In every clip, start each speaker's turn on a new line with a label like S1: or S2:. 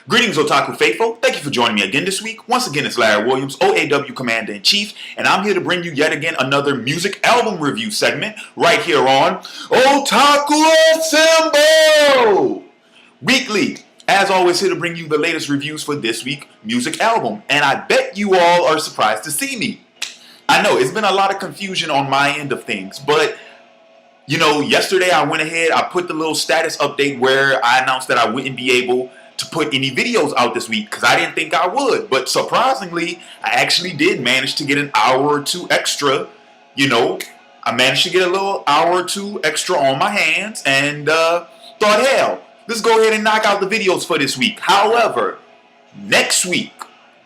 S1: Greetings, Otaku Faithful. Thank you for joining me again this week. Once again, it's Larry Williams, OAW Commander-in-Chief, and I'm here to bring you yet again another music album review segment right here on Otaku Assemble! Weekly, as always, here to bring you the latest reviews for this week's music album, and I bet you all are surprised to see me. I know, it's been a lot of confusion on my end of things, but yesterday I went ahead, I put the little status update where I announced that I wouldn't be able to put any videos out this week because I didn't think I would. But surprisingly, I actually did manage to get an hour or two extra. I managed to get a little hour or two extra on my hands and thought, hell, let's go ahead and knock out the videos for this week. However, next week,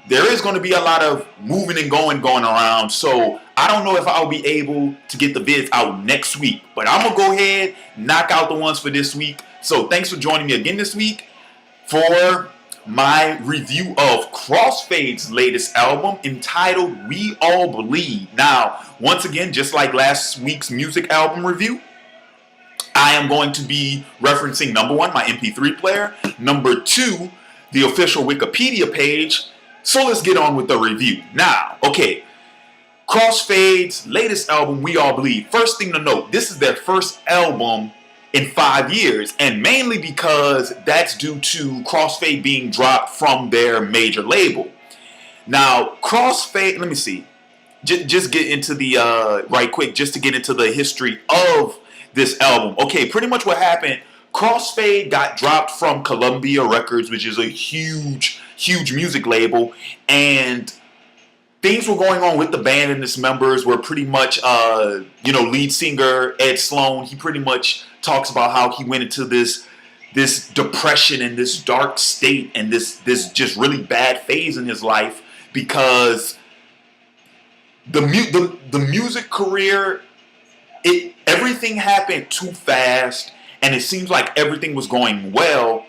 S1: there is going to be a lot of moving and going around. So I don't know if I'll be able to get the vids out next week. But I'm going to go ahead and knock out the ones for this week. So thanks for joining me again this week for my review of Crossfade's latest album entitled We All Bleed. Now, once again, just like last week's music album review, I am going to be referencing number one, my MP3 player, number two, the official Wikipedia page. So let's get on with the review. Now, okay, Crossfade's latest album, We All Bleed. First thing to note, this is their first album in 5 years, and mainly because that's due to Crossfade being dropped from their major label. Now, Crossfade, let me see, just get into the, right quick, just to get into the history of this album. Okay, pretty much what happened, Crossfade got dropped from Columbia Records, which is a huge music label, and things were going on with the band and its members were pretty much, lead singer Ed Sloan, he pretty much talks about how he went into this depression and this dark state and this just really bad phase in his life because the music career, everything happened too fast and it seems like everything was going well.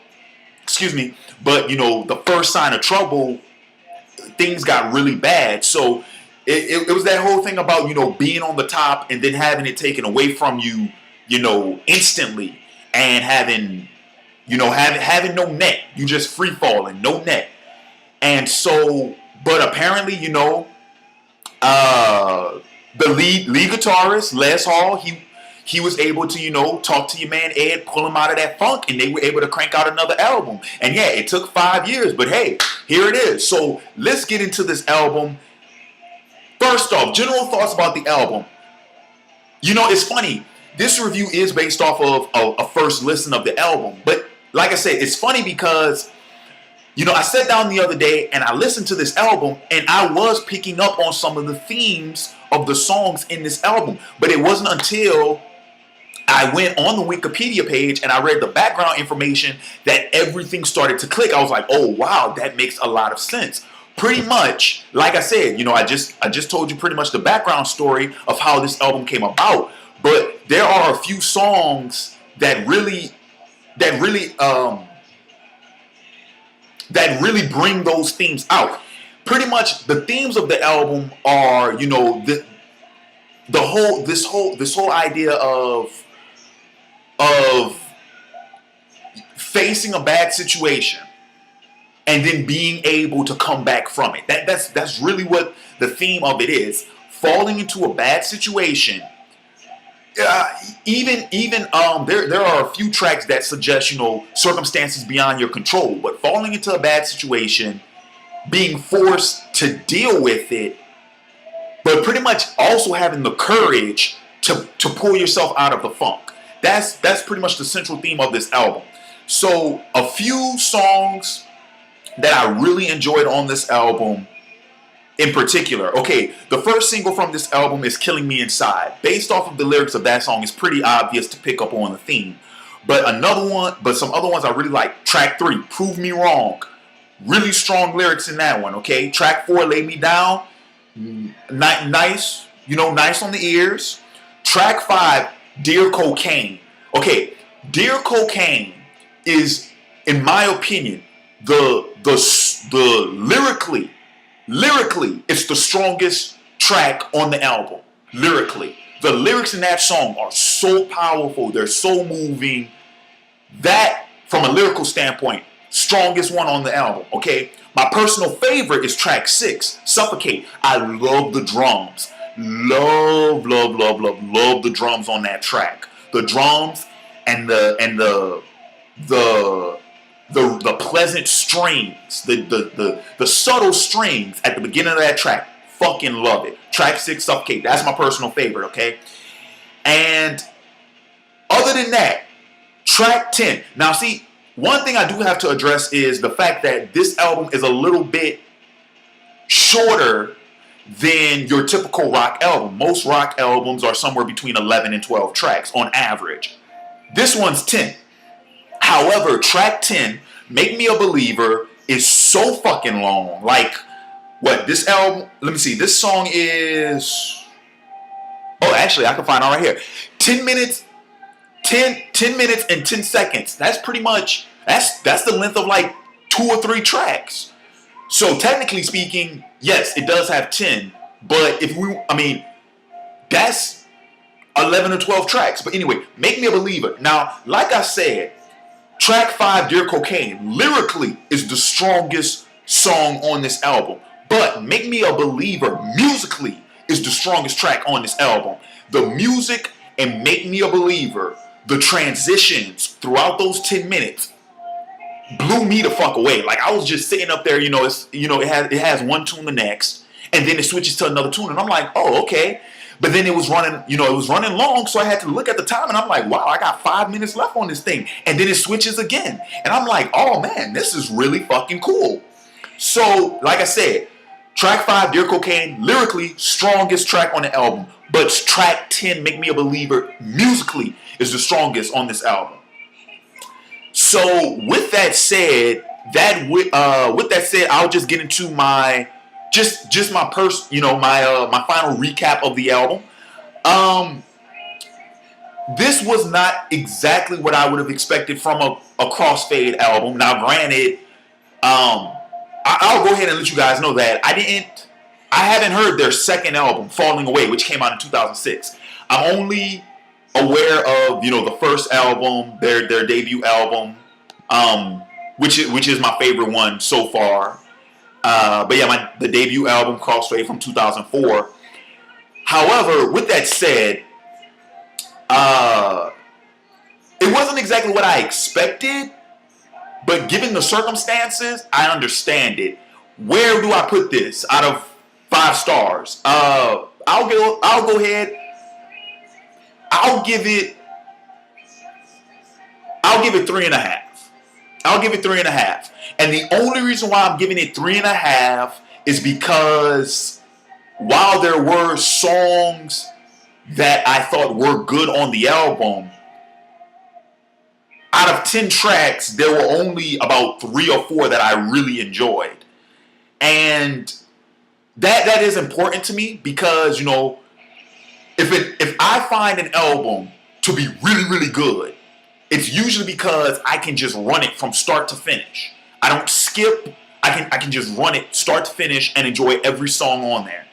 S1: But the first sign of trouble, things got really bad. So it was that whole thing about being on the top and then having it taken away from you, instantly, and having no net. You just free falling, no net. And so, but apparently, the lead guitarist Les Hall, he was able to talk to your man Ed, pull him out of that funk, and they were able to crank out another album. And yeah, it took 5 years, but hey, here it is. So let's get into this album. First off, general thoughts about the album. It's funny. This review is based off of a first listen of the album. But like I said, it's funny because, I sat down the other day and I listened to this album and I was picking up on some of the themes of the songs in this album. But it wasn't until I went on the Wikipedia page and I read the background information that everything started to click. I was like, oh, wow, that makes a lot of sense. Pretty much, like I said, I just told you pretty much the background story of how this album came about. But there are a few songs that really bring those themes out. Pretty much, the themes of the album are, this whole idea of facing a bad situation and then being able to come back from it. That's really what the theme of it is. Falling into a bad situation. There are a few tracks that suggest, circumstances beyond your control, but falling into a bad situation, being forced to deal with it, but pretty much also having the courage to pull yourself out of the funk. That's pretty much the central theme of this album. So a few songs that I really enjoyed on this album in particular. Okay, the first single from this album is Killing Me Inside. Based off of the lyrics of that song, it's pretty obvious to pick up on the theme. But some other ones I really like. Track 3, Prove Me Wrong. Really strong lyrics in that one, okay? Track 4, Lay Me Down. Nice, nice on the ears. Track 5, Dear Cocaine. Okay, Dear Cocaine is, in my opinion, the lyrically, it's the strongest track on the album. Lyrically. The lyrics in that song are so powerful. They're so moving. That, from a lyrical standpoint, strongest one on the album, okay? My personal favorite is track 6, Suffocate. I love the drums. Love the drums on that track. The drums and the pleasant strings, the subtle strings at the beginning of that track. Fucking love it. Track 6, Suffocate. That's my personal favorite, okay? And other than that, track 10. Now, see, one thing I do have to address is the fact that this album is a little bit shorter than your typical rock album. Most rock albums are somewhere between 11 and 12 tracks on average. This one's 10. However, track 10, Make Me a Believer, is so fucking long. Like, what, this album, let me see, this song is, oh, actually, I can find it right here. 10 minutes and 10 seconds. That's pretty much, that's the length of like 2 or 3 tracks. So technically speaking, yes, it does have 10, but that's 11 or 12 tracks. But anyway, Make Me a Believer. Now, like I said, track 5, Dear Cocaine, lyrically is the strongest song on this album. But Make Me a Believer, musically, is the strongest track on this album. The music and Make Me a Believer, the transitions throughout those 10 minutes, blew me the fuck away. Like, I was just sitting up there, it has one tune the next, and then it switches to another tune, and I'm like, oh, okay. But then it was running long, so I had to look at the time, and I'm like, wow, I got 5 minutes left on this thing. And then it switches again. And I'm like, oh man, this is really fucking cool. So, like I said, track 5, Dear Cocaine, lyrically, strongest track on the album. But track 10, Make Me a Believer, musically, is the strongest on this album. So with that said, I'll just get into my my final recap of the album. This was not exactly what I would have expected from a Crossfade album. Now, granted, I'll go ahead and let you guys know that I haven't heard their second album, Falling Away, which came out in 2006. I'm only aware of, the first album, their debut album, which is my favorite one so far. But yeah, the debut album, Crossfade, from 2004. However, with that said, it wasn't exactly what I expected, but given the circumstances, I understand it. Where do I put this out of 5 stars? I'll go ahead. I'll give it 3.5. I'll give it 3.5. And the only reason why I'm giving it 3.5 is because while there were songs that I thought were good on the album, out of 10 tracks, there were only about 3 or 4 that I really enjoyed. And that is important to me because, if I find an album to be really, really good, it's usually because I can just run it from start to finish. I don't skip. I can just run it start to finish and enjoy every song on there.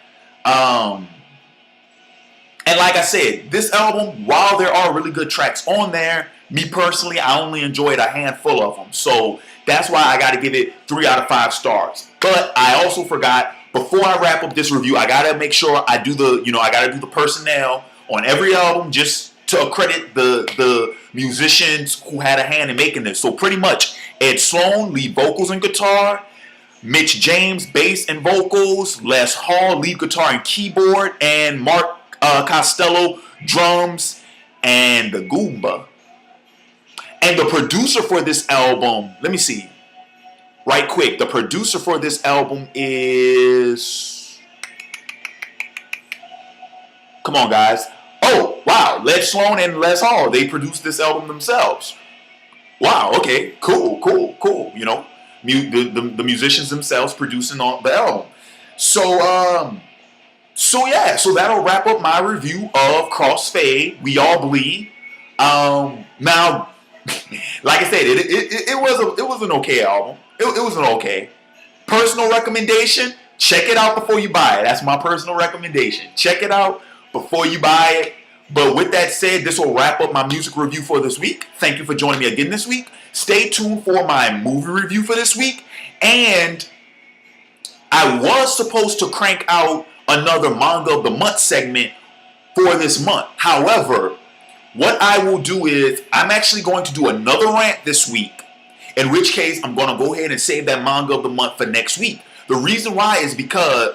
S1: And like I said, this album, while there are really good tracks on there, me personally, I only enjoyed a handful of them. So that's why I got to give it 3 out of 5 stars. But I also forgot, before I wrap up this review, I got to make sure I do the personnel on every album, just to credit the musicians who had a hand in making this. So pretty much, Ed Sloan, lead vocals and guitar, Mitch James, bass and vocals, Les Hall, lead guitar and keyboard, and Mark Costello, drums, and the Goomba. And the producer for this album, let me see, right quick, the producer for this album is, come on guys, oh wow, Ed Sloan and Les Hall, they produced this album themselves. Wow, okay, cool. The musicians themselves producing on the album. So that'll wrap up my review of Crossfade, We All Bleed. Now, like I said, it was an okay album. It was an okay. Personal recommendation, check it out before you buy it. That's my personal recommendation. Check it out before you buy it. But with that said, this will wrap up my music review for this week. Thank you for joining me again this week. Stay tuned for my movie review for this week. And I was supposed to crank out another Manga of the Month segment for this month. However, what I will do is I'm actually going to do another rant this week. In which case, I'm going to go ahead and save that Manga of the Month for next week. The reason why is because,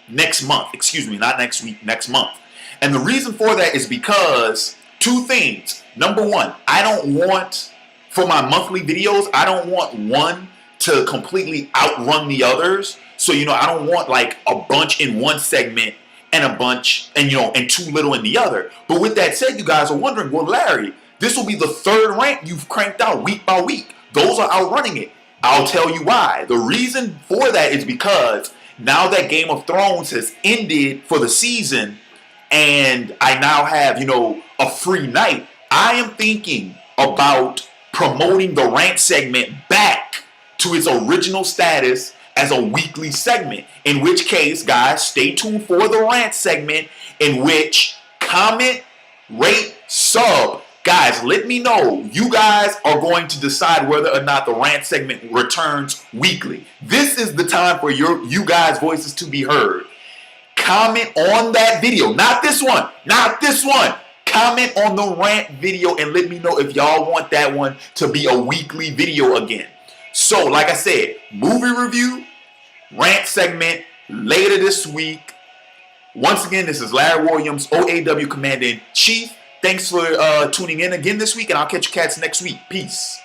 S1: next month. Excuse me, not next week, next month. And the reason for that is because two things. Number one, I don't want, for my monthly videos, I don't want one to completely outrun the others. So, I don't want like a bunch in one segment and a bunch, and too little in the other. But with that said, you guys are wondering, well, Larry, this will be the third rant you've cranked out week by week. Those are outrunning it. I'll tell you why. The reason for that is because now that Game of Thrones has ended for the season, and I now have, a free night, I am thinking about promoting the rant segment back to its original status as a weekly segment. In which case, guys, stay tuned for the rant segment, in which comment, rate, sub. Guys, let me know. You guys are going to decide whether or not the rant segment returns weekly. This is the time for you guys' voices to be heard. Comment on that video. Not this one. Not this one. Comment on the rant video and let me know if y'all want that one to be a weekly video again. So, like I said, movie review, rant segment later this week. Once again, this is Larry Williams, OAW Commander-in-Chief. Thanks for tuning in again this week, and I'll catch you cats next week. Peace.